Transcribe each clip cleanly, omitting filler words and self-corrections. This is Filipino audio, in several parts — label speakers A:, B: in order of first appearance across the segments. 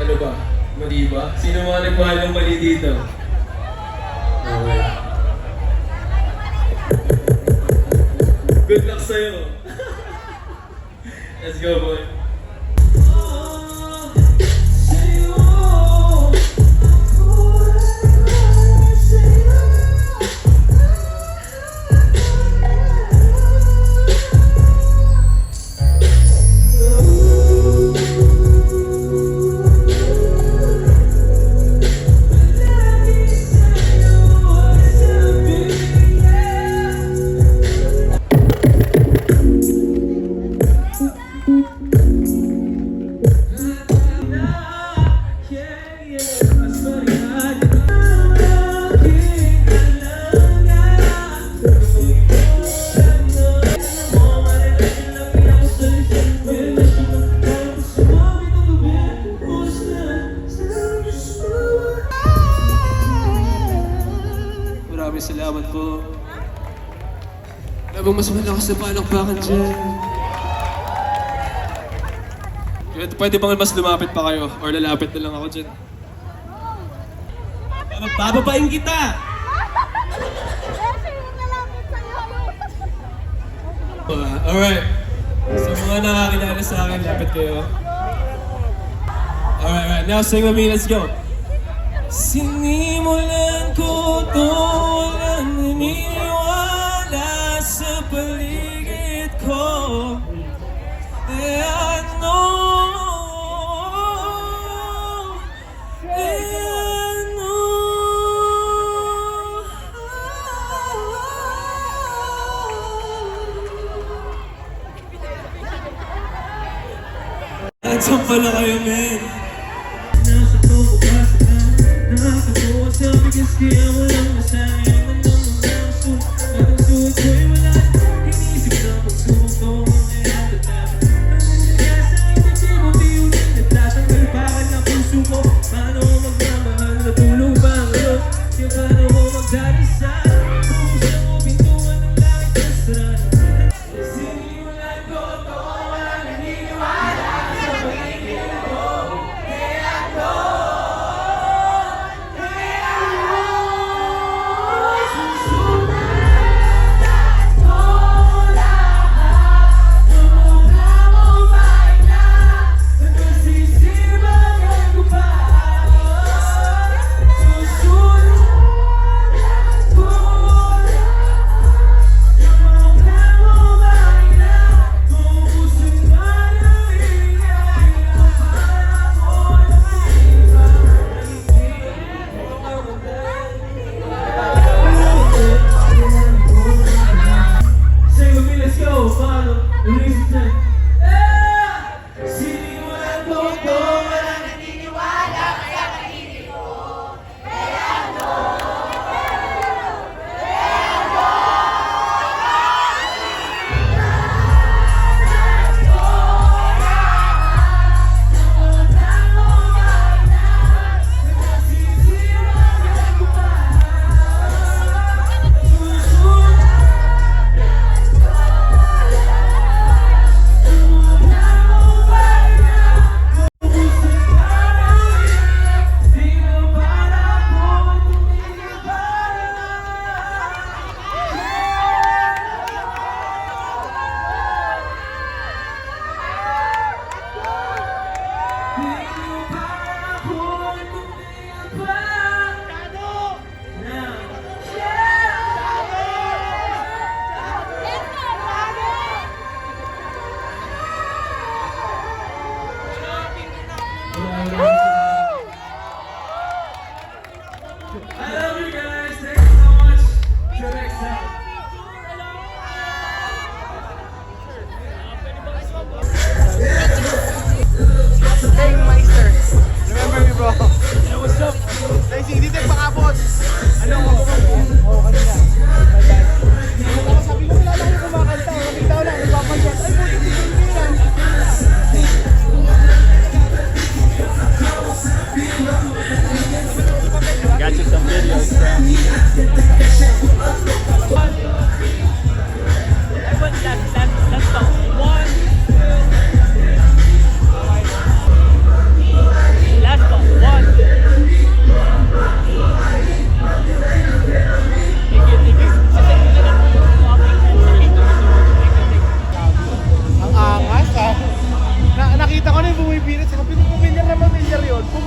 A: Ano ba? Mali ba? Sino mga nagmahal ng mali dito? Okay. Good luck sa'yo. Let's go, boy. Maraming salamat po. Alam mo, mas malakas na palakpakan dyan. Pwede bang mas lumapit pa kayo? Or lalapit na lang ako dyan? Bababain kita! Alright. So mga nakakilala sa akin, lapit kayo. Alright. Now sing with me, let's go. Sinimulan ko to, walang naniniwala sa paligid ko. Saan pala kayo, men? Nasa tubo ka sa ka, nakakabuwa sa bigas kaya walang masayang ang mga puso. At ang suot ko'y wala, inisip na magsuko ang iyong tatapos. Ang nandiya sa hindi mo tiyunin, nagtatanggal bakal na puso ko. Paano mo magmamahal, natulog ba ang Diyos? Kaya paano mo magdarisan? Puso mo pintuan ng langit na sarado. Sinimulan ko to, walang naniniwala.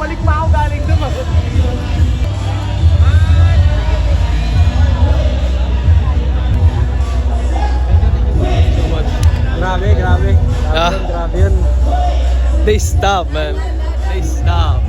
B: Bumalik pa ako galing doon. Grabe.
C: Ah.
B: Grabe yun.
C: They stop, man. They stop.